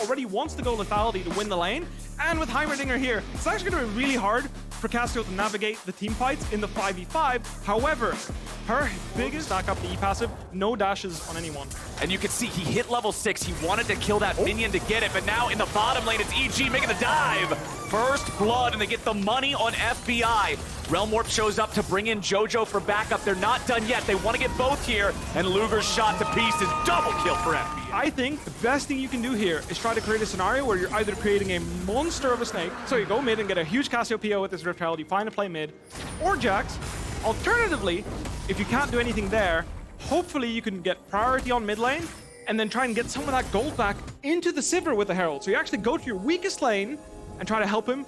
already wants to go lethality to win the lane. And with Heimerdinger here, it's actually going to be really hard for Cassio to navigate the team fights in the 5v5. However, her biggest stack up the E passive, no dashes on anyone. And you can see he hit level 6. He wanted to kill that minion to get it, but now in the bottom lane, it's EG making the dive. First blood, and they get the money on FBI. Realm Warp shows up to bring in JoJo for backup. They're not done yet. They want to get both here, and Luger's shot to pieces. Double kill for FBI. I think the best thing you can do here is try to create a scenario where you're either creating a monster of a snake, so you go mid and get a huge Cassiopeia with this Rift Herald, you find a play mid, or Jax. Alternatively, if you can't do anything there, hopefully you can get priority on mid lane, and then try and get some of that gold back into the Sivir with the Herald. So you actually go to your weakest lane and try to help him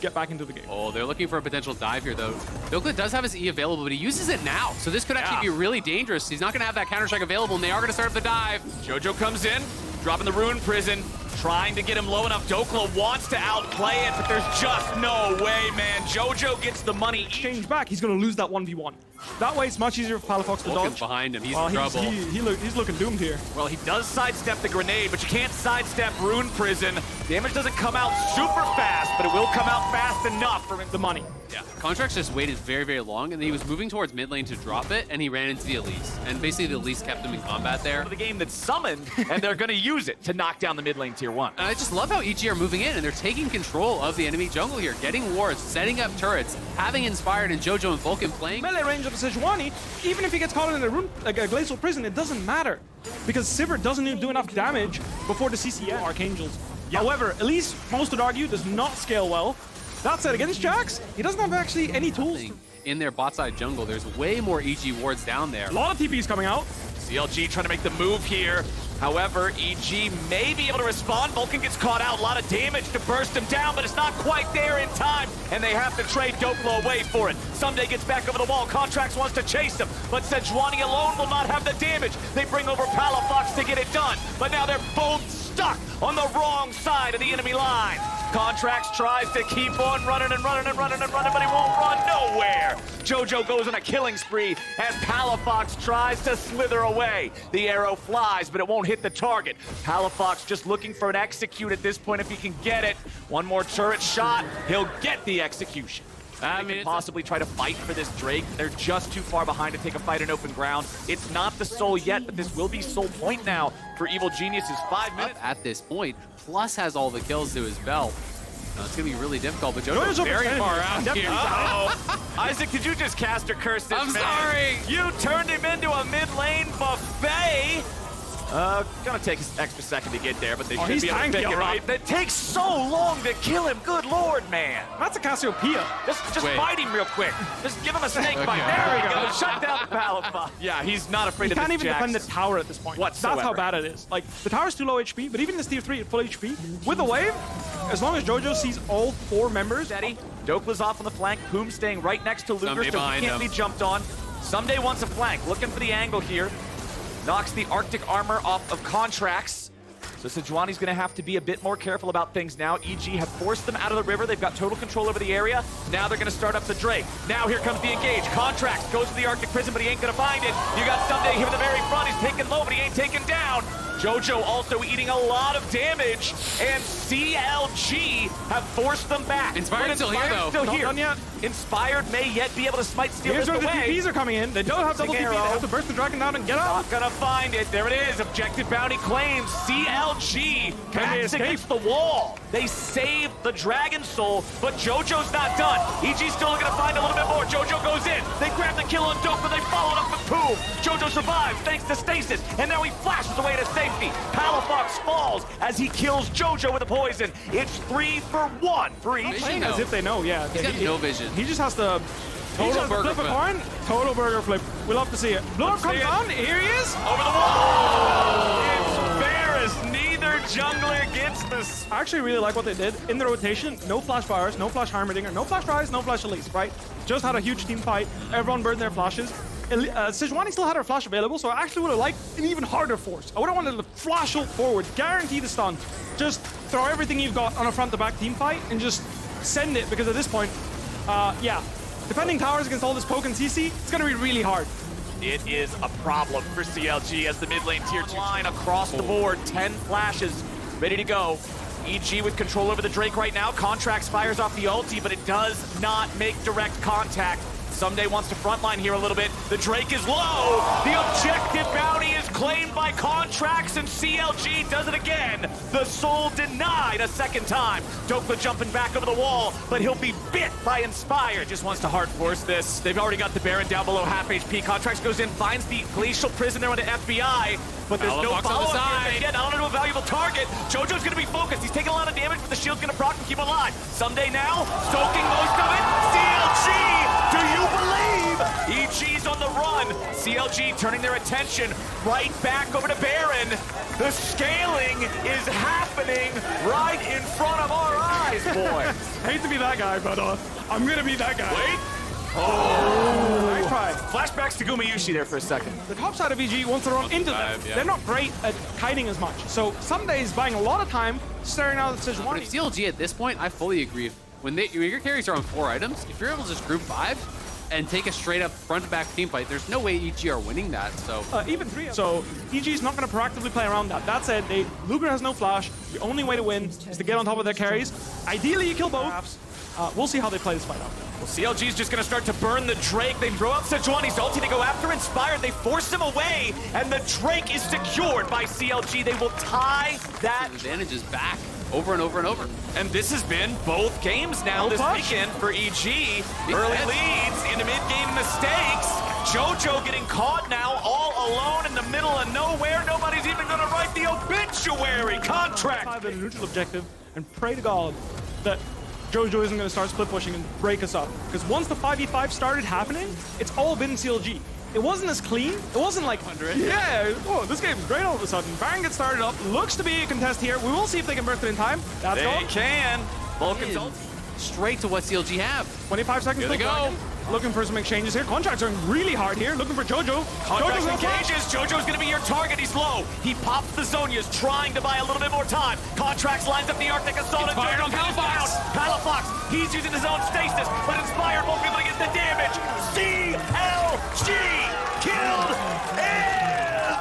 get back into the game. Oh, they're looking for a potential dive here, though. Dokka does have his E available, but he uses it now. So this could actually be really dangerous. He's not going to have that Counter-Strike available, and they are going to start up the dive. JoJo comes in, dropping the Rune Prison, trying to get him low enough. Dokla wants to outplay it, but there's just no way, man. JoJo gets the money. Change back, he's going to lose that 1v1. That way, it's much easier for Palafox to Vulcan's dodge. behind him. He's in trouble. He's looking doomed here. Well, he does sidestep the grenade, but you can't sidestep Rune Prison. Damage doesn't come out super fast, but it will come out fast enough for the money. Yeah, Contracts just waited very, very long, and then he was moving towards mid lane to drop it, and he ran into the Elise. And basically, the Elise kept him in combat there. The game that's summoned, and they're going to use it to knock down the mid lane tier 1. And I just love how EG are moving in, and they're taking control of the enemy jungle here, getting wards, setting up turrets, having Inspired and JoJo and Vulcan playing. Melee range of the Sejuani, even if he gets caught in a room like a glacial prison, it doesn't matter because Sivir doesn't do enough damage before the CCN Archangels. However, Elise, most would argue, does not scale well. That said, against Jax, he doesn't have actually any tools. In their bot side jungle, there's way more EG wards down there. A lot of TPs coming out. CLG trying to make the move here. However, EG may be able to respond. Vulcan gets caught out. A lot of damage to burst him down, but it's not quite there in time. And they have to trade Dokla away for it. Someday gets back over the wall. Contracts wants to chase him, but Sejuani alone will not have the damage. They bring over Palafox to get it done, but now they're both stuck on the wrong side of the enemy line. Contracts tries to keep on running and running and running and running, but he won't run nowhere. JoJo goes on a killing spree, and Palafox tries to slither away. The arrow flies, but it won't hit the target. Palafox just looking for an execute at this point if he can get it. One more turret shot, he'll get the execution. I mean, possibly try to fight for this Drake. They're just too far behind to take a fight in open ground. It's not the soul yet, but this will be soul point now for Evil Geniuses. 5 minutes. At this point, Plus has all the kills to his belt. It's going to be really difficult, but JoJo's very far out here. Uh-oh. Isaac, did you just cast or curse this I'm man? sorry. You turned him into a mid-lane buffet. Gonna take an extra second to get there, but they should he's be able to pick it right. It takes so long to kill him. Good lord, man. That's a Cassiopeia. Just fight him real quick. Just give him a snake bite. There we go. Shut down the Palafox. Yeah, he's not afraid of this. He can't even Jax. defend the tower at this point. Whatsoever. That's how bad it is. Like, the tower's too low HP, but even this tier 3 at full HP, with the wave, as long as JoJo sees all 4 members. Steady. Dokla's off on the flank. Poom staying right next to Luger, so he can't be jumped on. Someday wants a flank. Looking for the angle here. Knocks the Arctic armor off of Contracts. So Sejuani's going to have to be a bit more careful about things now. EG have forced them out of the river. They've got total control over the area. Now they're going to start up the Drake. Now here comes the engage. Contracts goes to the Arctic prison, but he ain't going to find it. You got Someday here in the very front. He's taken low, but he ain't taken down. JoJo also eating a lot of damage, and CLG have forced them back. Inspired still here, though. Still Not here. done yet. Inspired may yet be able to smite steal Here's this where the away. TPs are coming in. They don't have double TP. They have to burst the dragon down and get out. Not gonna find it. There it is. Objective bounty claims. CLG backs against the wall. They saved the Dragon Soul, but JoJo's not done. EG's still looking to find a little bit more. JoJo goes in. They grab the kill on Dokka. They follow it up with Poom. JoJo survives thanks to stasis, and now he flashes away to safety. Palafox falls as he kills JoJo with a poison. It's 3 for 1 for EG. Playing as if they know, yeah. He's got no vision. He just has to Total burger flip a flip. coin. Total burger flip. We love to see it. Blow comes on. Here he is. Over the wall. It's Varus. Neither jungler gets this. I actually really like what they did. In the rotation, no flash fires, no flash Heimerdinger, no flash Rise, no flash Elise, right? Just had a huge team fight. Everyone burned their flashes. Sejuani still had her flash available, so I actually would have liked an even harder force. I would have wanted to flash ult forward, guarantee the stun. Just throw everything you've got on a front-to-back team fight and just send it, because at this point, yeah, defending towers against all this poke and CC, it's going to be really hard. It is a problem for CLG as the mid lane tier 2 line across the board. 10 flashes ready to go. EG with control over the Drake right now. Contracts fires off the ulti, but it does not make direct contact. Someday wants to frontline here a little bit. The Drake is low. The objective bounty is claimed by Contracts, and CLG does it again. The Soul denied a second time. Dokla jumping back over the wall, but he'll be bit by Inspire. Just wants to hard force this. They've already got the Baron down below half HP. Contracts goes in, finds the Glacial Prisoner on the FBI, but there's no follow-up here yet. Not onto a valuable target. Jojo's gonna be focused. He's taking a lot of damage, but the shield's gonna proc and keep him alive. Someday now, soaking most of it. CLG, do you believe? EG's on the run. CLG turning their attention right back over to Baron. The scaling is happening right in front of our eyes, boy. I hate to be that guy, but I'm gonna be that guy. Wait. Nice try. Flashbacks to Gumayusi there for a second. The top side of EG wants to run into them. Yeah. They're not great at kiting as much. So Sunday's buying a lot of time staring out at But Sejuani. if CLG at this point, I fully agree. When your carries are on 4 items, if you're able to just group 5 and take a straight up front to back team fight, there's no way EG are winning that. So Even 3. So EG's not going to proactively play around that. That said, Luger has no flash. The only way to win is to get on top of their carries. Ideally, you kill both. We'll see how they play this fight out. Well, CLG's just gonna start to burn the Drake. They throw out Sejuani's ulti to go after Inspired. They force him away, and the Drake is secured by CLG. They will tie that. advantage is back over and over and over. And this has been both games now No this push. weekend for EG. Early leads into mid-game mistakes. Jojo getting caught now all alone in the middle of nowhere. Nobody's even gonna write the obituary contract. The neutral objective and pray to God that Jojo isn't going to start split pushing and break us up. Because once the 5v5 started happening, it's all been CLG. It wasn't as clean. It wasn't like, yeah, oh, this game's great all of a sudden. Baron gets started up. Looks to be a contest here. We will see if they can burst it in time. That's They gone. can. Vulcan's ult. Straight to what CLG have. 25 seconds Here they till go. Dragon. Looking for some exchanges here. Contracts are really hard here. Looking for Jojo. Contracts Jojo's no flash. engages. Jojo's gonna be your target. He's low. He pops the Zonias, trying to buy a little bit more time. Contracts lines up the Arctic Assault. And fired Jojo on goes Palafox. down. Palafox, he's using his own stasis, but Inspired won't be able to get the damage. CLG killed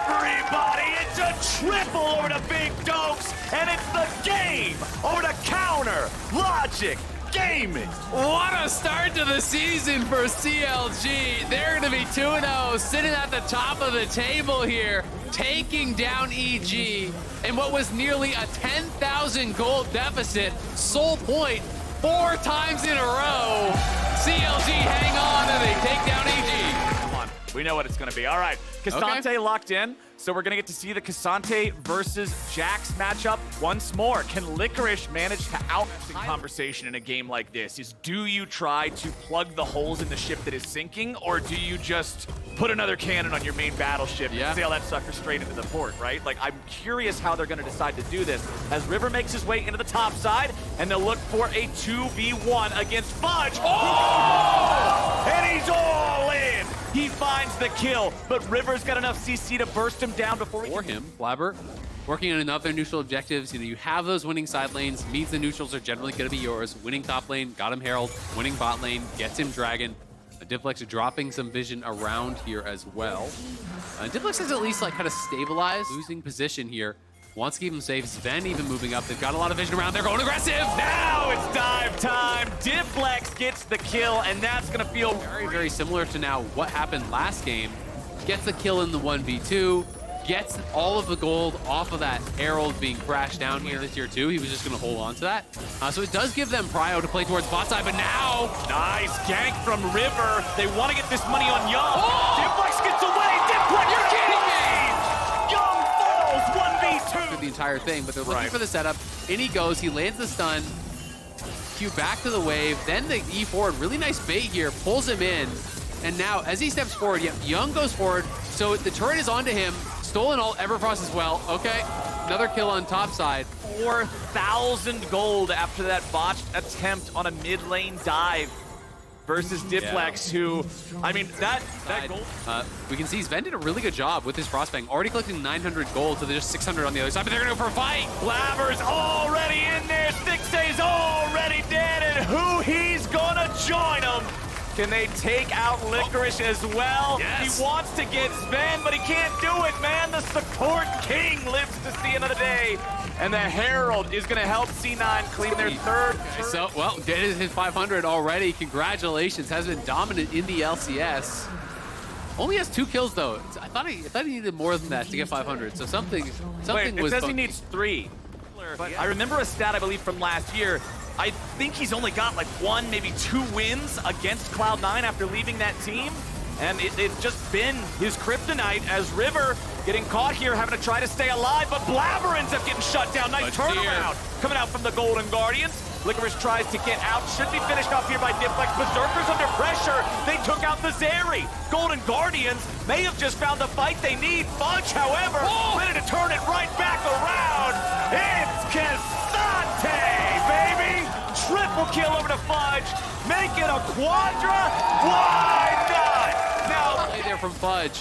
everybody. It's a triple over to Big Dokes, and it's the game over to Counter Logic Gaming. What a start to the season for CLG. They're going to be 2-0, sitting at the top of the table here, taking down EG in what was nearly a 10,000 gold deficit. Soul Point 4 times in a row. CLG hang on and they take down EG. Come on, we know what it's going to be. All right, Cassante locked in, so we're going to get to see the Cassante versus Jax matchup once more. Can Licorice manage to out the conversation in a game like this? Is do you try to plug the holes in the ship that is sinking, or do you just put another cannon on your main battleship and sail that sucker straight into the port, right? Like, I'm curious how they're going to decide to do this as River makes his way into the top side, and they'll look for a 2v1 against Fudge. Oh! And he's all in. He finds the kill, but River's got enough CC to burst him down before he For him, Blabber, working on another neutral objectives. You know, you have those winning side lanes, means the neutrals are generally going to be yours. Winning top lane, got him Herald. Winning bot lane, gets him Dragon. Diplex dropping some vision around here as well. Diplex has at least like kind of stabilized, losing position here. Wants to keep him safe. Sven even moving up. They've got a lot of vision around. They're going aggressive. Now it's dive time. Diplex gets the kill, and that's going to feel Very, very similar to now what happened last game. Gets the kill in the 1v2. Gets all of the gold off of that Herald being crashed down here this tier 2. He was just going to hold on to that. So it does give them prio to play towards bot side, but now... Nice gank from River. They want to get this money on Young. Oh! Diplex gets away. Diplex, You're kidding me! Young falls 1v2. The entire thing, but they're looking Right. for the setup. In he goes. He lands the stun. Q back to the wave. Then the E forward. Really nice bait here. Pulls him in. And now, as he steps forward, Young goes forward. So the turret is onto him. Stolen ult, Everfrost as well. Okay, another kill on top side. 4,000 gold after that botched attempt on a mid lane dive versus Diplex, who, I mean, that gold. We can see Sven did a really good job with his Frostbang, already collecting 900 gold, so there's 600 on the other side, but they're gonna go for a fight. Blabber's already in there. Stixay's already dead, and who he's gonna join him? Can they take out Licorice as well? Yes. He wants to get Sven, but he can't do it, man. The support king lives to see another day. and the Herald is going to help C9 claim their third. So, well, get his 500 already. Congratulations. Has been dominant in the LCS. Only has 2 kills, though. I thought he needed more than that to get 500. So something Wait, it was says funky. he needs 3. But I remember a stat, I believe, from last year. I think he's only got like 1, maybe 2 wins against Cloud9 after leaving that team. And it's just been his kryptonite as River getting caught here, having to try to stay alive, but Blabber ends up getting shut down. Nice turnaround coming out from the Golden Guardians. Licorice tries to get out, should be finished off here by Diplex. Berserkers under pressure. They took out the Zeri. Golden Guardians may have just found the fight they need. Fudge, however, ready to turn it right back around. It's K'Sante, baby! Triple kill over to Fudge. Make it a quadra. Why not? Now, Play there from Fudge.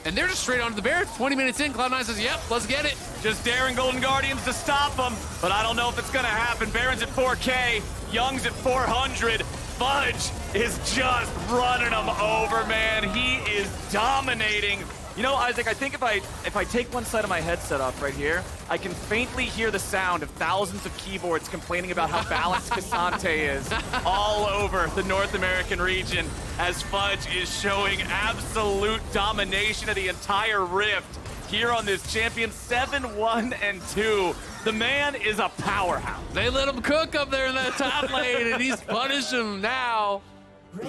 And they're just straight onto the bear. 20 minutes in, Cloud9 says, yep, let's get it. just daring Golden Guardians to stop them, but I don't know if it's gonna happen. Baron's at 4K, Young's at 400. Fudge is just running them over, man. He is dominating. You know, Isaac, I think if I take one side of my headset off right here, I can faintly hear the sound of thousands of keyboards complaining about how balanced K'Sante is all over the North American region as Fudge is showing absolute domination of the entire Rift here on this champion 7-1-2. The man is a powerhouse. They let him cook up there in that top lane, and he's punishing him now.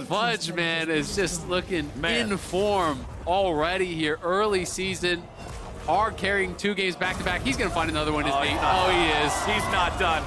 Fudge, man, is just looking in form already here. Early season, hard carrying 2 games back-to-back. He's going to find another one in his mate. Oh, he is. He's not done.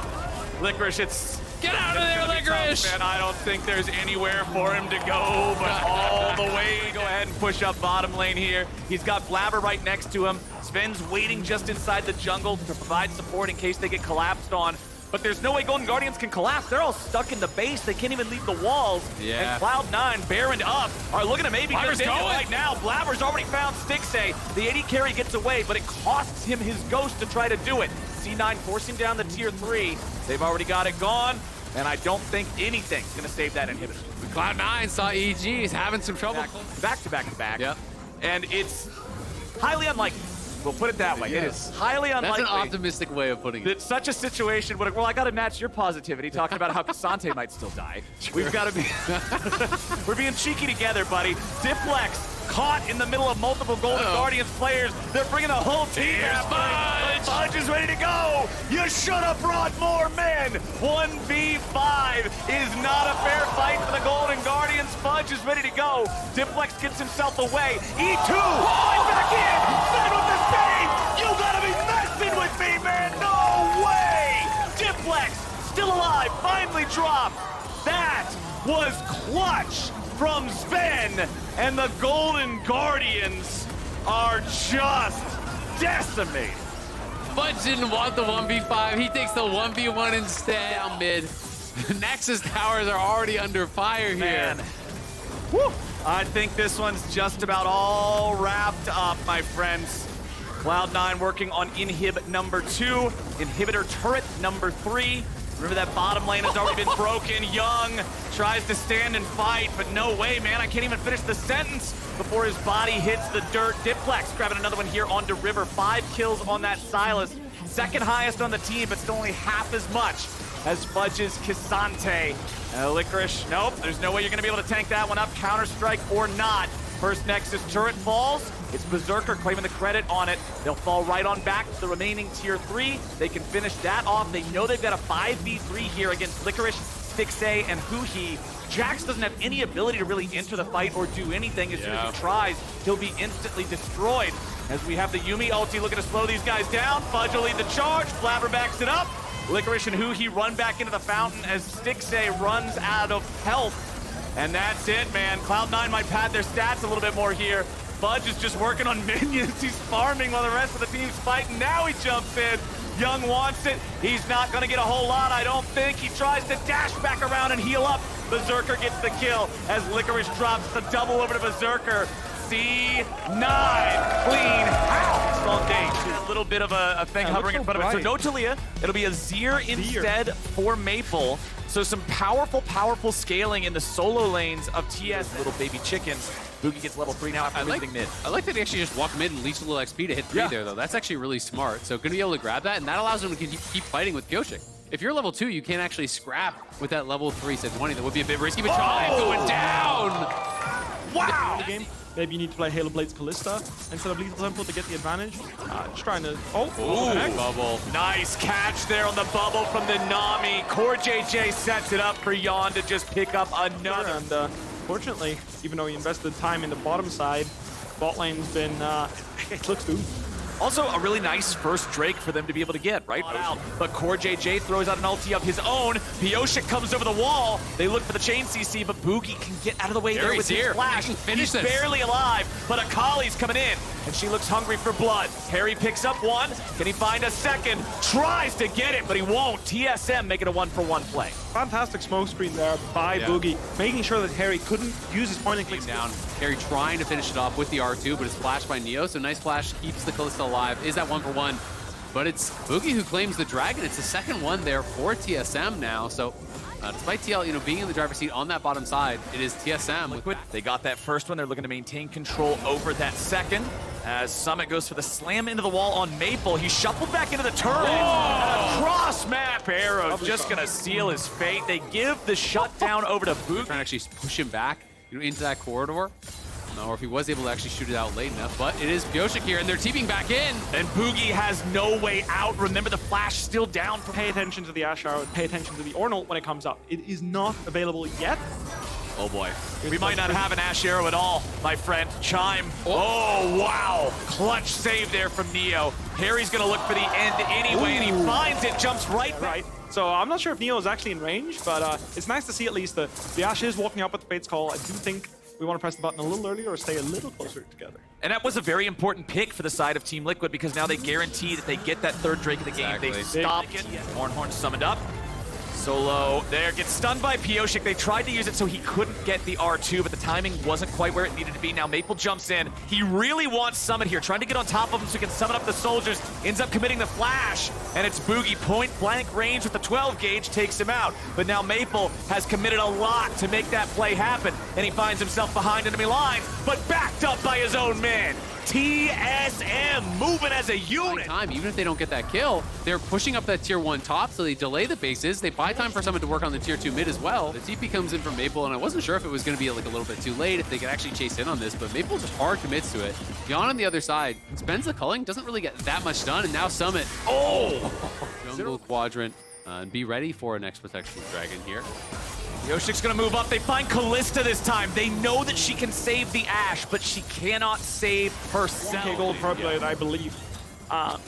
Licorice, Get out of there, Licorice! Man, I don't think there's anywhere for him to go, but all the way. Go ahead and push up bottom lane here. He's got Blabber right next to him. Sven's waiting just inside the jungle to provide support in case they get collapsed on. But there's no way Golden Guardians can collapse. They're all stuck in the base. They can't even leave the walls. Yeah. And Cloud9, Baron up, are looking to maybe Blabber's continue going. right now. Blabber's already found Stixxay. The AD carry gets away, but it costs him his ghost to try to do it. C9 forcing down the tier 3. They've already got it gone, and I don't think anything's going to save that inhibitor. Cloud9 saw EG. He's having some trouble. Back to back to back. Yep. And it's highly unlikely. We'll put it that way. It is highly That's unlikely. an optimistic way of putting it. That such a situation would, well, I got to match your positivity talking about how K'Sante might still die. We've got to be, we're being cheeky together, buddy. Diplex caught in the middle of multiple Golden Guardians players. They're bringing a whole team after him. Fudge is ready to go. You should have brought more men. 1v5 is not a fair fight for the Golden Guardians. Fudge is ready to go. Diplex gets himself away. E2 right back in. Sven with the save. You gotta be messing with me, man. No way. Diplex still alive. Finally dropped. That was clutch from Sven, and the Golden Guardians are just decimated. Fudge didn't want the 1v5. He takes the 1v1 instead down mid. Nexus towers are already under fire here. Man. Woo. I think this one's just about all wrapped up, my friends. Cloud9 working on inhib number 2, inhibitor turret number 3. Remember that bottom lane has already been broken. Young tries to stand and fight, but no way, man. I can't even finish the sentence before his body hits the dirt. Diplex grabbing another one here onto River. 5 kills on that Sylas. Second highest on the team, but still only half as much as Fudge's K'Sante. Licorice, nope, there's no way you're gonna be able to tank that one up, Counter-Strike or not. First Nexus turret falls. It's Berserker claiming the credit on it. They'll fall right on back to the remaining tier 3. They can finish that off. They know they've got a 5v3 here against Licorice, Stixxay, and Huhi. Jax doesn't have any ability to really enter the fight or do anything. As soon as he tries, he'll be instantly destroyed. As we have the Yuumi ulti looking to slow these guys down. Fudge will lead the charge. Blabber backs it up. Licorice and Huhi run back into the fountain as Stixxay runs out of health. And that's it, man. Cloud9 might pad their stats a little bit more here. Fudge is just working on minions. He's farming while the rest of the team's fighting. Now he jumps in. Young wants it. He's not going to get a whole lot, I don't think. He tries to dash back around and heal up. Berserker gets the kill as Licorice drops the double over to Berserker. C9 clean house on day 2. A little bit of a thing hovering in front of it. So no Taliyah. It'll be a Zir instead for Maple. So some powerful, powerful scaling in the solo lanes of TS. Little baby chickens Boogie gets level 3 now after visiting mid. I like that he actually just walked mid and leached a little XP to hit 3 there, though. That's actually really smart. So going to be able to grab that, and that allows him to keep fighting with Pyosik. If you're level 2, you can't actually scrap with that level 3 Sejuani. That would be a bit risky, but Chime going down! Wow! The game. Maybe you need to play Halo Blades Callista instead of Lethal Temple to get the advantage. Just trying to... Oh, bubble. Nice catch there on the bubble from the Nami. Core JJ sets it up for Yon to just pick up another. And fortunately, even though he invested time in the bottom side, bot lane's been... it looks doomed. Also, a really nice first Drake for them to be able to get, right? But Core JJ throws out an ulti of his own. Pyosik comes over the wall. They look for the chain CC, but Boogie can get out of the way there with his flash. He's barely alive, but Akali's coming in, and she looks hungry for blood. Harry picks up one. Can he find a second? Tries to get it, but he won't. TSM make it a 1-for-1 play. Fantastic smoke screen there by Boogie, making sure that Harry couldn't use his point and click down. Harry trying to finish it off with the R2, but it's flashed by Neo, so nice flash, keeps the Kalista alive, is that 1-for-1. But it's Boogie who claims the Dragon. It's the second one there for TSM now, so despite TL, being in the driver's seat on that bottom side, it is TSM. Liquid, they got that first one. They're looking to maintain control over that second. As Summit goes for the slam into the wall on Maple. He shuffled back into the turret. And a cross-map arrow just going to seal his fate. They give the shutdown over to Boogie. Trying to actually push him back into that corridor. Or if he was able to actually shoot it out late enough, but it is Pyosik here, and they're TPing back in. And Boogie has no way out. Remember, the flash still down. Pay attention to the Ashe Arrow, pay attention to the Ornal when it comes up. It is not available yet. Oh boy. We might not have an Ashe Arrow at all, my friend. Chime. Oh, wow. Clutch save there from Neo. Harry's going to look for the end anyway, and he finds it, jumps right. So I'm not sure if Neo is actually in range, but it's nice to see at least the Ashe is walking up with the Fate's Call. I do think we want to press the button a little earlier or stay a little closer together. And that was a very important pick for the side of Team Liquid because now they guarantee that they get that third Drake of the game. They stop it. Horn summoned up. Solo there gets stunned by Pyosik. They tried to use it so he couldn't get the R2, but the timing wasn't quite where it needed to be. Now Maple jumps in. He really wants Summit here, trying to get on top of him so he can summon up the soldiers. Ends up committing the flash, and it's Boogie point blank range with the 12 gauge, takes him out. But now Maple has committed a lot to make that play happen, and he finds himself behind enemy lines, but backed up by his own man. TSM moving as a unit. Even if they don't get that kill, they're pushing up that tier 1 top, so they delay the bases. They buy time for someone to work on the tier 2 mid as well. The TP comes in from Maple, and I wasn't sure if it was going to be like a little bit too late, if they could actually chase in on this, but Maple just hard commits to it. Yon on the other side spends the culling, doesn't really get that much done, and now Summit. Jungle quadrant, and be ready for an Exprotectional Dragon here. Pyosik's gonna move up. They find Callista this time. They know that she can save the Ashe, but she cannot save herself. 1K gold per blade, I believe.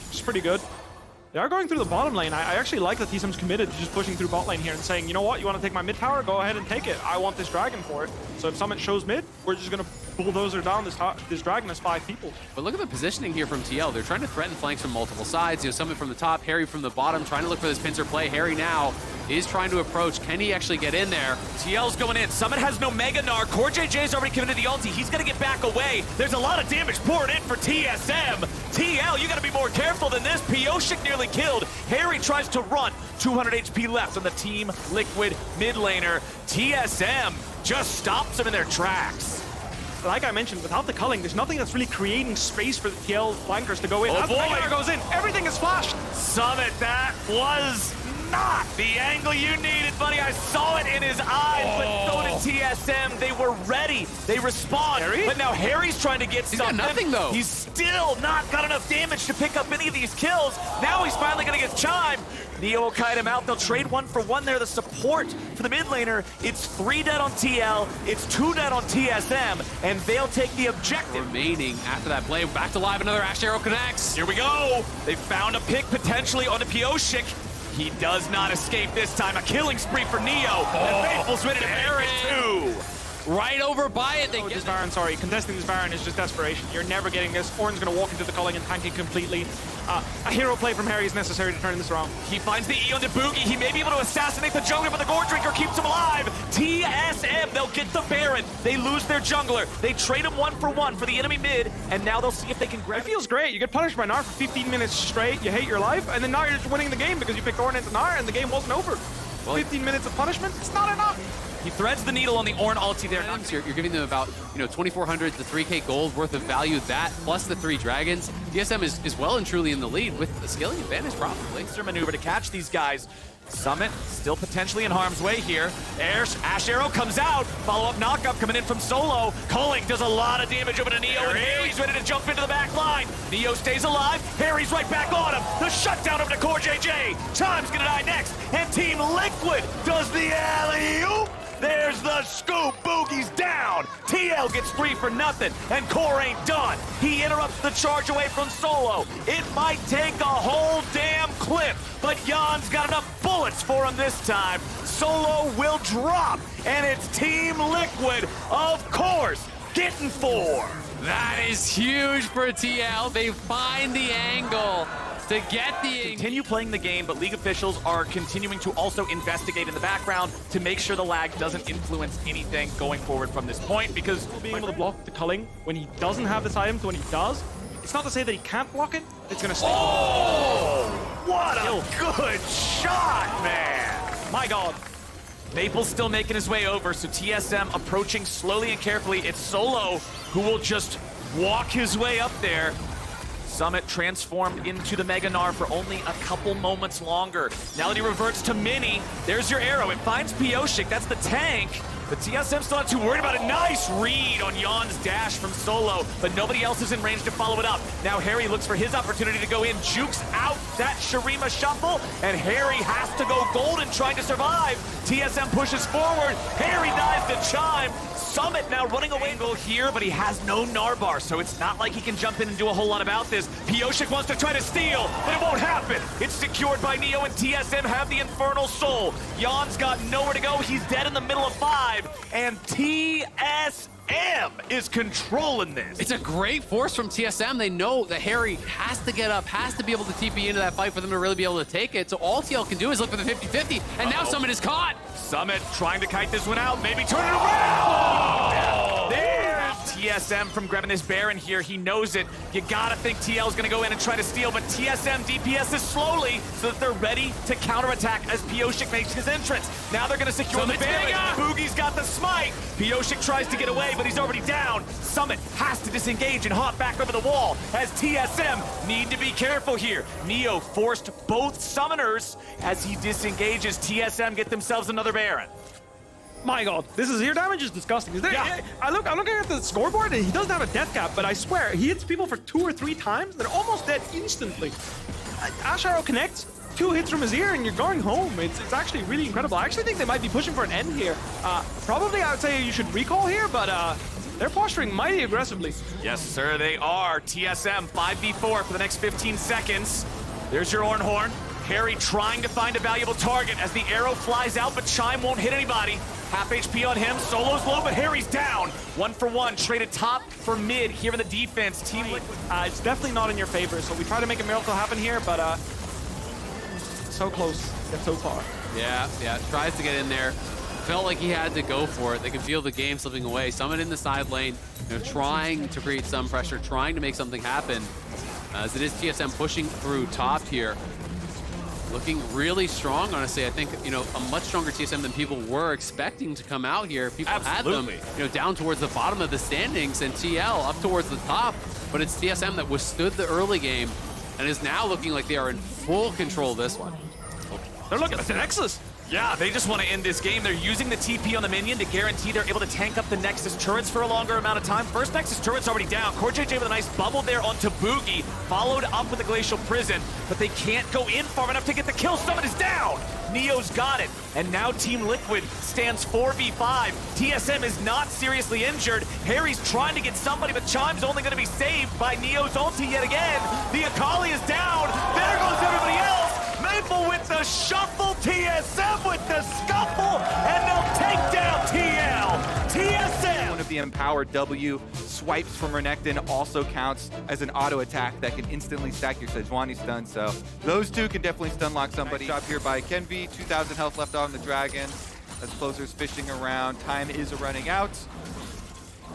It's pretty good. They are going through the bottom lane. I actually like that TSM's committed to just pushing through bot lane here and saying, you know what, you want to take my mid tower? Go ahead and take it. I want this dragon for it. So if Summit shows mid, we're just going to bulldozer down this dragon as 5 people. But look at the positioning here from TL. They're trying to threaten flanks from multiple sides. Summit from the top, Harry from the bottom, trying to look for this pincer play. Harry now is trying to approach. Can he actually get in there? TL's going in. Summit has no Mega Gnar. Core JJ's already committed the ulti. He's going to get back away. There's a lot of damage poured in for TSM. TL, you got to be more careful than this. Pyosik nearly killed. Harry tries to run. 200 HP left on the Team Liquid mid laner. TSM just stops them in their tracks. Like I mentioned, without the culling, there's nothing that's really creating space for the TL flankers to go in. Oh As boy! the Mega Gnar goes in, everything is flashed. Summit, that was not the angle you needed, buddy. I saw it in his eyes, but so did TSM. They were ready. They respond. But now Harry's trying to get something. Got nothing, though. He's still not got enough damage to pick up any of these kills. Now he's finally going to get Chime. Neo will kite him out. They'll trade 1-for-1 there. The support for the mid laner. It's 3 dead on TL. It's 2 dead on TSM. And they'll take the objective. Remaining after that play. Back to live. Another Ashe Arrow connects. Here we go. They found a pick potentially on the Pyosik. He does not escape this time. A killing spree for Neo. And Faithful's ready to Baron too. Right over by it. They Oh, get this Baron, sorry. Contesting this Baron is just desperation. You're never getting this. Ornn's going to walk into the culling and tank it completely. A hero play from Harry is necessary to turn this around. He finds the E on the Boogie. He may be able to assassinate the jungler, but the Gore Drinker keeps him alive. TSM, they'll get the Baron. They lose their jungler. They trade him 1-for-1 for the enemy mid, and now they'll see if they can grab It feels great. You get punished by Gnar for 15 minutes straight. You hate your life, and then now you're just winning the game because you picked Ornn into Gnar, and the game wasn't over. Well, 15 minutes of punishment, it's not enough. He threads the needle on the Ornn ulti there. You're giving them about 2,400 to 3K gold worth of value. That plus the 3 dragons. TSM is well and truly in the lead with the scaling advantage probably. Laser maneuver to catch these guys. Summit still potentially in harm's way here. Ash Arrow comes out. Follow-up knockup coming in from Solo. Culling does a lot of damage over to Neo, and Harry's ready to jump into the back line. Neo stays alive. Harry's right back on him. The shutdown over to Core JJ. Chime's gonna die next, and Team Liquid does the alley-oop. There's the scoop. Boogie's down. TL gets 3 for nothing, and Core ain't done. He interrupts the charge away from Solo. It might take a whole damn clip, but Jan's got enough bullets for him this time. Solo will drop, and it's Team Liquid, of course, getting 4. That is huge for TL. They find the angle to get the... Continue playing the game, but League officials are continuing to also investigate in the background to make sure the lag doesn't influence anything going forward from this point, because Being able to block the culling when he doesn't have this item to when he does, it's not to say that he can't block it, it's gonna stay. Oh! What a good shot, man! My god. Maple's still making his way over, so TSM approaching slowly and carefully. It's Solo who will just walk his way up there. Summit transformed into the Mega Gnar for only a couple moments longer. Now that he reverts to Mini, there's your arrow. It finds Pyosik, that's the tank. But TSM's not too worried about it. Nice read on Jan's dash from Solo, but nobody else is in range to follow it up. Now Harry looks for his opportunity to go in, jukes out that Shurima shuffle, and Harry has to go golden trying to survive. TSM pushes forward, Harry dives to Chime. Summit now running away here, but he has no Narbar, so it's not like he can jump in and do a whole lot about this. Pyosik wants to try to steal, but it won't happen. It's secured by Neo, and TSM have the Infernal Soul. Jan's got nowhere to go. He's dead in the middle of 5, and TSM is controlling this. It's a great force from TSM. They know that Harry has to get up, has to be able to TP into that fight for them to really be able to take it. So all TL can do is look for the 50-50, and now Summit is caught. Summit trying to kite this one out, maybe turn it around! There's TSM from grabbing this Baron here. He knows it. You gotta think TL's gonna go in and try to steal, but TSM DPSs slowly so that they're ready to counterattack as Pyosik makes his entrance. Now they're gonna secure the Baron. Boogie's got the smite. Pyosik tries to get away, but he's already down. Summit has to disengage and hop back over the wall as TSM need to be careful here. Neo forced both summoners as he disengages. TSM get themselves another Baron. My god, this is, your damage is disgusting. Is there, Yeah. I'm looking at the scoreboard and he doesn't have a death cap, but I swear, he hits people for 2 or 3 times, they're almost dead instantly. Ash Arrow connects, 2 hits from his ear and you're going home. It's actually really incredible. I actually think they might be pushing for an end here. Probably I would say you should recall here, but they're posturing mighty aggressively. Yes, sir, they are. TSM 5v4 for the next 15 seconds. There's your Ornhorn. Harry trying to find a valuable target as the arrow flies out, but Chime won't hit anybody. Half HP on him. Solo's low, but Harry's down. 1 for 1. Traded top for mid here in the defense. Team Liquid. It's definitely not in your favor, so we try to make a miracle happen here, but so close, yet so far. Yeah, tries to get in there. Felt like he had to go for it. They can feel the game slipping away. Summit in the side lane, trying to create some pressure, trying to make something happen. As it is TSM pushing through top here. Looking really strong, honestly. I think, a much stronger TSM than people were expecting to come out here. People Absolutely. had them, down towards the bottom of the standings, and TL up towards the top. But it's TSM that withstood the early game and is now looking like they are in full control of this one. They're looking at the Nexus. Yeah, they just want to end this game. They're using the TP on the minion to guarantee they're able to tank up the Nexus turrets for a longer amount of time. First Nexus turret's already down. Core JJ with a nice bubble there onto Boogie, followed up with the Glacial Prison, but they can't go in far enough to get the kill. Summit is down. Neo's got it, and now Team Liquid stands 4v5. TSM is not seriously injured. Harry's trying to get somebody, but Chime's only going to be saved by Neo's ulti yet again. The Akali is down. There goes everybody else. Maple with the shuffle, TSM with the scuffle, and they'll take down TL. TSM! One of the empowered W swipes from Renekton also counts as an auto attack that can instantly stack your Sejuani stun, so those two can definitely stun lock somebody. Nice job here by Kenvi, 2,000 health left on the Dragon. As Closer's fishing around, time is running out.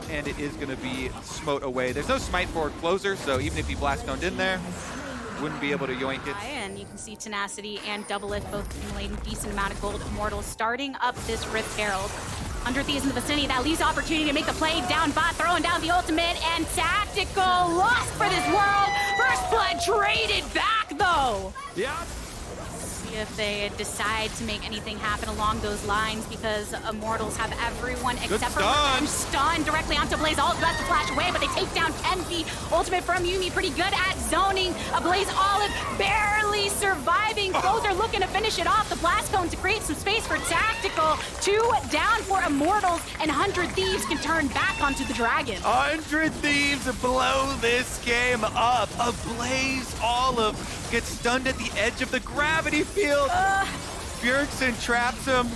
And it is going to be smote away. There's no smite for Closer, so even if he blast stoned in there, wouldn't be able to yoink it. And you can see Tenacity and Doublelift both accumulating a decent amount of gold. Immortals starting up this Rift Herald. 100 Thieves in the vicinity, that leaves opportunity to make the play. Down bot, throwing down the ultimate, and Tactical lost for this world. First blood traded back though. Yeah. See if they decide to make anything happen along those lines, because Immortals have everyone except for Revenge stunned directly onto Blaze. All about to flash away, but they take down Kenvi. Ultimate from Yuumi, pretty good at zoning. A Blaze Olive barely surviving. Both are looking to finish it off. The Blast Cone to create some space for Tactical. 2 down for Immortals, and 100 Thieves can turn back onto the Dragon. 100 Thieves blow this game up. A Blaze Olive gets stunned at the edge of the gravity field. Bjergsen traps him,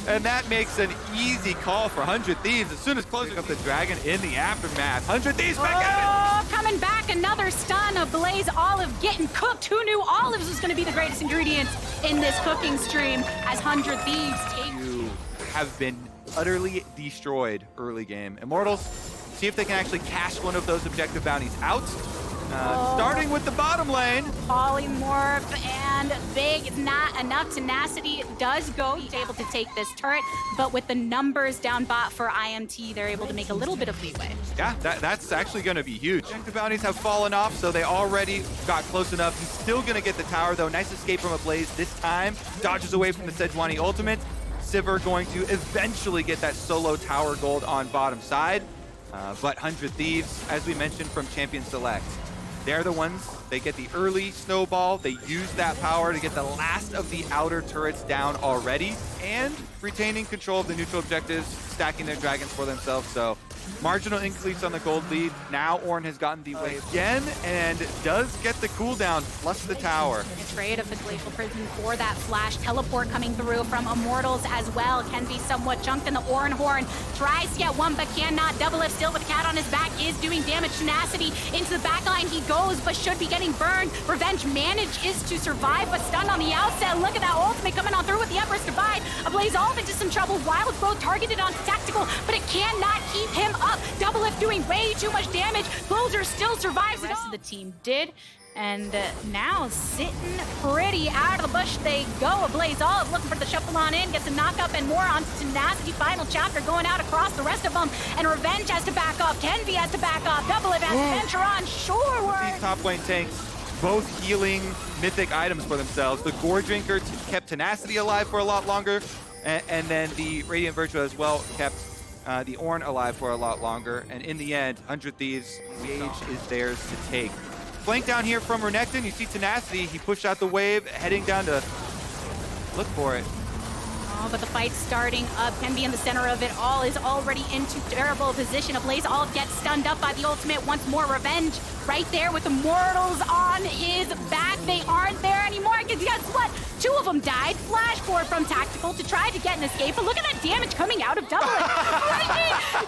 and that makes an easy call for 100 Thieves. As soon as closing up the Dragon in the aftermath. 100 Thieves back at it! Coming back, another stun. A Blaze Olive getting cooked. Who knew Olives was going to be the greatest ingredient in this cooking stream, as 100 Thieves take... You have been utterly destroyed early game. Immortals, see if they can actually cash one of those objective bounties out. Starting with the bottom lane. Polymorph and Big is not enough. Tenacity does go. He's able to take this turret, but with the numbers down bot for IMT, they're able to make a little bit of leeway. Yeah, that's actually going to be huge. Objective bounties have fallen off, so they already got close enough. He's still going to get the tower, though. Nice escape from a Blaze this time. Dodges away from the Sejuani ultimate. Sivir going to eventually get that solo tower gold on bottom side. But 100 Thieves, as we mentioned from Champion Select, they're the ones, they get the early snowball, they use that power to get the last of the outer turrets down already, and retaining control of the neutral objectives, stacking their dragons for themselves. So marginal increase on the gold lead. Now Ornn has gotten the wave again and does get the cooldown plus the tower. A trade of the Glacial Prison for that flash. Teleport coming through from Immortals as well. Can be somewhat chunked in the Ornn Horn. Tries to get one but cannot. Doublelift still with Cat on his back is doing damage. Tenacity into the backline he goes, but should be getting burned. Revenge manages to survive, but stunned on the outset. Look at that ultimate coming on through with the Everest Divide. A Blaze Olive into some trouble. Wild Growth targeted on Tactical, but it cannot keep him up. Doublelift doing way too much damage. Closer still survives. The rest of the team did. And now sitting pretty out of the bush they go. A Blaze Olive looking for the shuffle on in. Gets a knock-up and more onto Tenacity. Final chapter going out across the rest of them. And Revenge has to back up. Kenvi has to back up. Doublelift has to venture on shoreward. These top lane tanks, both healing mythic items for themselves. The Gore Drinker kept Tenacity alive for a lot longer. And then the Radiant Virtua as well kept the Ornn alive for a lot longer. And in the end, 100 Thieves, Gage is theirs to take. Flank down here from Renekton, you see Tenacity, he pushed out the wave, heading down to look for it. Oh, but the fight's starting up. Kenvi in the center of it all is already into terrible position. A Blaze Olive gets stunned up by the ultimate once more. Revenge right there with Immortals on his back. They aren't there anymore, because guess what? 2 of them died. Flash forward from Tactical to try to get an escape, but look at that damage coming out of Doublelift.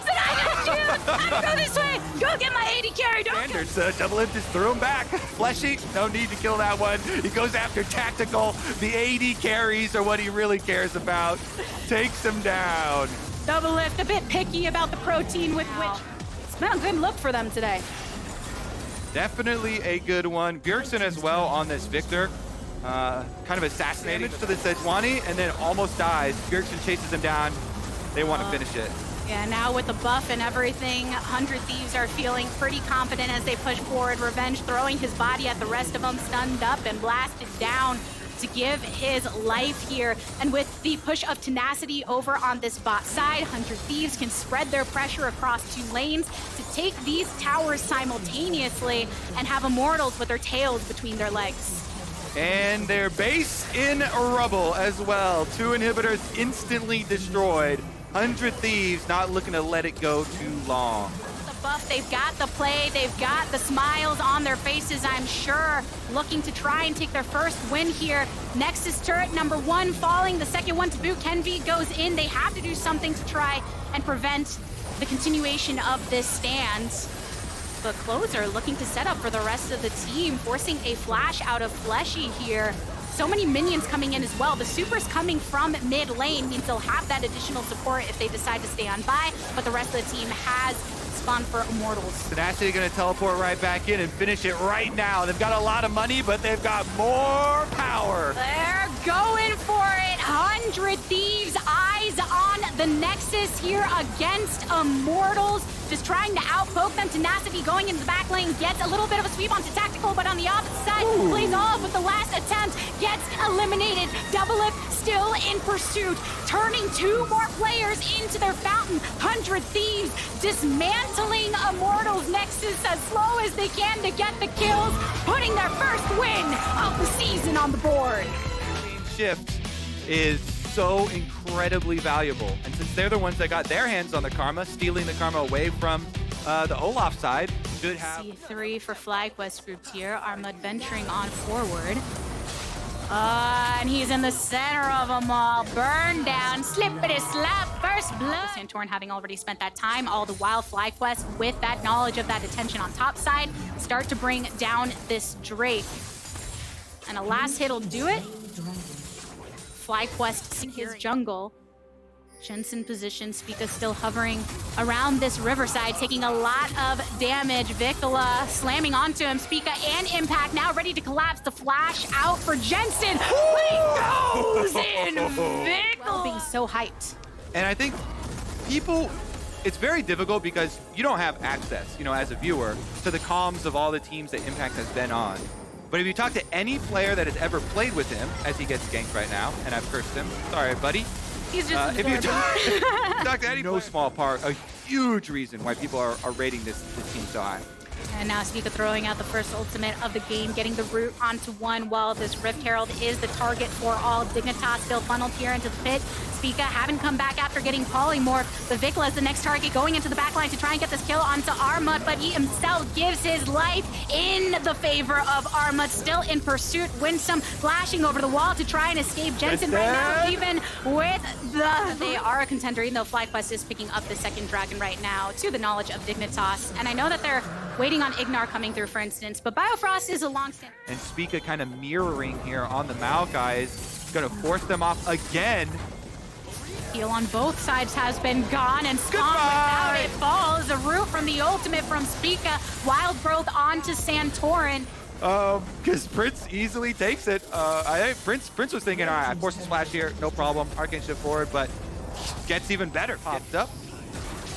Said I got you! I can go this way! Go get my AD carry, don't Anders, Doublelift just threw him back. Fleshy, no need to kill that one. He goes after Tactical. The AD carries are what he really cares about. Takes him down. Doublelift a bit picky about the protein with which it's been a good look for them today. Definitely a good one. Bjergsen as well on this Victor. Kind of assassinating to the Sejuani and then almost dies. Bjergsen chases him down. They want to finish it. Yeah, now with the buff and everything, 100 Thieves are feeling pretty confident as they push forward. Revenge throwing his body at the rest of them, stunned up and blasted down to give his life here. And with the push of Tenacity over on this bot side, 100 Thieves can spread their pressure across 2 lanes to take these towers simultaneously and have Immortals with their tails between their legs. And their base in rubble as well. 2 inhibitors instantly destroyed. 100 Thieves not looking to let it go too long. Buff, they've got the play, they've got the smiles on their faces, I'm sure, looking to try and take their first win here. Nexus turret number 1 falling, the second one to boot. Kenvi goes in. They have to do something to try and prevent the continuation of this stand. But Closer looking to set up for the rest of the team, forcing a flash out of Fleshy here. So many minions coming in as well. The supers coming from mid lane means they'll have that additional support if they decide to stay on by, but the rest of the team has respawn for Immortals. Tenacity gonna teleport right back in and finish it right now. They've got a lot of money, but they've got more power. They're going for it. 100 Thieves, eyes on the Nexus here against Immortals. Just trying to outpoke them. Tenacity going into the back lane, gets a little bit of a sweep onto Tactical, but on the opposite side, plays off with the last attempt, gets eliminated. Doublelift still in pursuit, turning 2 more players into their fountain. 100 Thieves dismantling Immortals Nexus as slow as they can to get the kills, putting their first win of the season on the board. Shift is so incredibly valuable. And since they're the ones that got their hands on the Karma, stealing the Karma away from the Olaf side, should have... C3 for FlyQuest grouped here. Armut venturing on forward. And he's in the center of them all. Burn down, slippity slap, first blood. Santorin having already spent that time, all the while FlyQuest, with that knowledge of that attention on top side, start to bring down this Drake. And a last hit will do it. FlyQuest seeing his jungle. Jensen position, Spica still hovering around this riverside, taking a lot of damage. Victola slamming onto him. Spica and Impact now ready to collapse. The flash out for Jensen. But he goes in. Victola being so hyped. And I think people, it's very difficult because you don't have access, you know, as a viewer, to the comms of all the teams that Impact has been on. But if you talk to any player that has ever played with him, as he gets ganked right now, and I've cursed him, sorry, buddy. He's just if you talk to any no small part, a huge reason why people are rating this team so high. And now Spica throwing out the first ultimate of the game, getting the root onto 1 while this Rift Herald is the target for all. Dignitas still funneled here into the pit. Spica haven't come back after getting polymorph. But Victola is the next target, going into the backline to try and get this kill onto Armut, but he himself gives his life in the favor of Armut. Still in pursuit. Winsome flashing over the wall to try and escape Jensen right now, even with the... They are a contender, even though FlyQuest is picking up the second dragon right now, to the knowledge of Dignitas. And I know that they're waiting on Ignar coming through, for instance, but Biofrost is a long-standing... And Spica kind of mirroring here on the Maokai is going to force them off again. Heal on both sides has been gone, and Spawn without it falls. A root from the ultimate from Spica. Wild Growth onto Santorin. Because Prince easily takes it. I think Prince was thinking, all right, I force a splash here, no problem. Arcane shift forward, but gets even better. Popped up.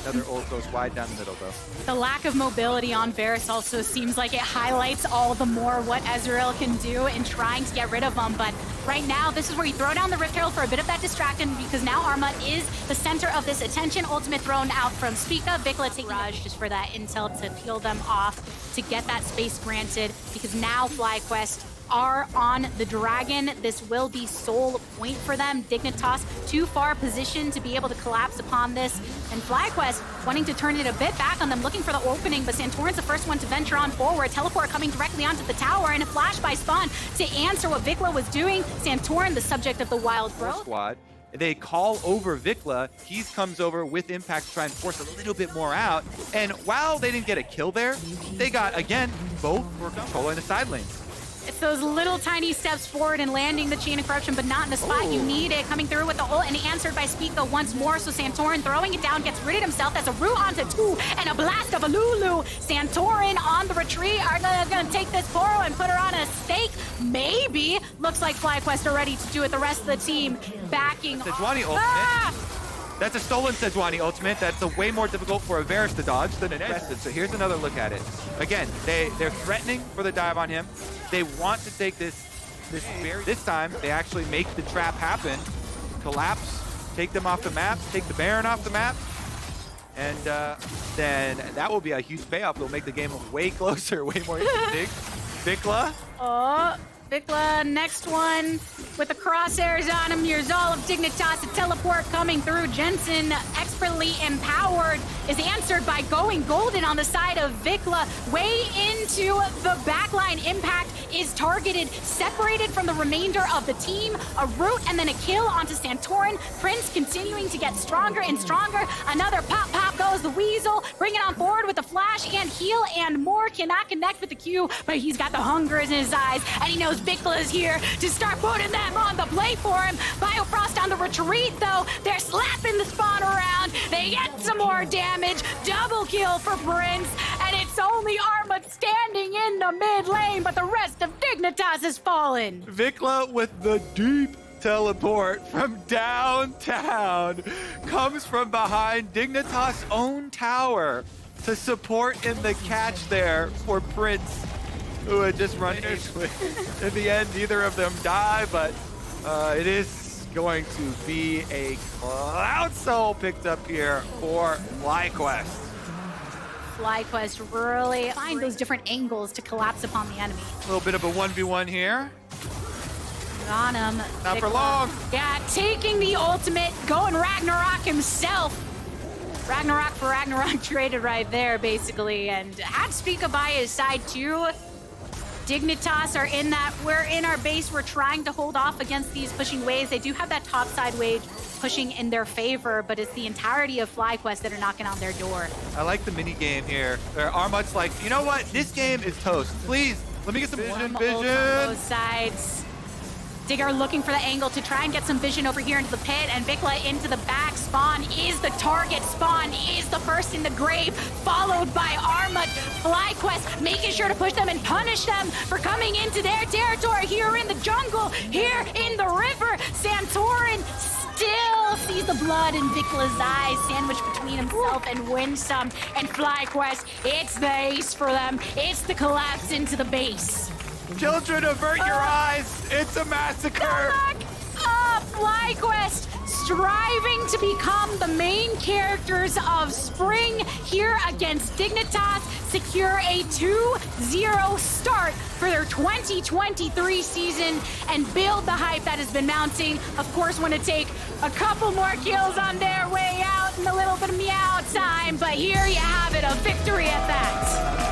Another ult goes wide down the middle, though. The lack of mobility on Varus also seems like it highlights all the more what Ezreal can do in trying to get rid of them. But right now, this is where you throw down the Rift Herald for a bit of that distraction, because now Armut is the center of this attention. Ultimate thrown out from Spica. Victola taking Raj just for that intel to peel them off, to get that space granted, because now FlyQuest are on the dragon. This will be sole point for them. Dignitas too far positioned to be able to collapse upon this. And FlyQuest wanting to turn it a bit back on them, looking for the opening, but Santorin's the first one to venture on forward. Teleport coming directly onto the tower, and a flash by Spawn to answer what Victola was doing. Santorin, the subject of the Wild Growth. Squad. They call over Victola. He comes over with Impact to try and force a little bit more out. And while they didn't get a kill there, they got, again, both were controlling the side lanes. It's those little tiny steps forward and landing the Chain of Corruption, but not in the spot you need it. Coming through with the ult, and answered by Spica once more. So Santorin throwing it down, gets rid of himself. That's a root onto 2, and a blast of a Lulu. Santorin on the retreat. Are gonna take this Poro and put her on a stake? Maybe. Looks like FlyQuest are ready to do it. The rest of the team backing Sejuani ultimate. That's a stolen Sejuani ultimate. That's a way more difficult for a Varus to dodge than an Ested. So here's another look at it. Again, they're threatening for the dive on him. They want to take this time. They actually make the trap happen. Collapse, take them off the map, take the Baron off the map. And then that will be a huge payoff. It'll make the game way closer, way more interesting. Victola. Oh, Victola, next one with the crosshairs on him. Yerzal of Dignitas, a teleport coming through. Jensen, expertly empowered, is answered by going golden on the side of Victola. Way into the backline. Impact is targeted, separated from the remainder of the team. A root and then a kill onto Santorin. Prince continuing to get stronger and stronger. Another pop goes the Weasel. Bring it on forward with the flash and heal and more. Cannot connect with the Q, but he's got the hunger in his eyes, and he knows Vikla is here to start putting them on the plate for him. Biofrost on the retreat, though. They're slapping the spawn around. They get some more damage. Double kill for Prince. And it's only Armut standing in the mid lane, but the rest of Dignitas has fallen. Vikla with the deep teleport from downtown comes from behind Dignitas' own tower to support in the catch there for Prince, who had just run into it. In the end, neither of them die, but it is going to be a Cloud Soul picked up here for FlyQuest. FlyQuest really find those different angles to collapse upon the enemy. A little bit of a 1v1 here. On him. Not for long. Yeah, taking the ultimate, going Ragnarok himself. Ragnarok for Ragnarok traded right there, basically, and had Spica by his side too. Dignitas are in that. We're in our base. We're trying to hold off against these pushing waves. They do have that top side wave pushing in their favor, but it's the entirety of FlyQuest that are knocking on their door. I like the mini game here. Armut's like, you know what? This game is toast. Please, let me get some vision. On both sides. Digger looking for the angle to try and get some vision over here into the pit, and Vikla into the back. Spawn is the target. Spawn is the first in the grave, followed by Armut. FlyQuest making sure to push them and punish them for coming into their territory here in the jungle, here in the river. Santorin still sees the blood in Vikla's eyes, sandwiched between himself and Winsome. And FlyQuest, it's the ace for them. It's the collapse into the base. Children, avert your eyes. It's a massacre. FlyQuest striving to become the main characters of spring here against Dignitas, secure a 2-0 start for their 2023 season and build the hype that has been mounting. Of course, want to take a couple more kills on their way out and a little bit of meow time, but here you have it, a victory at that.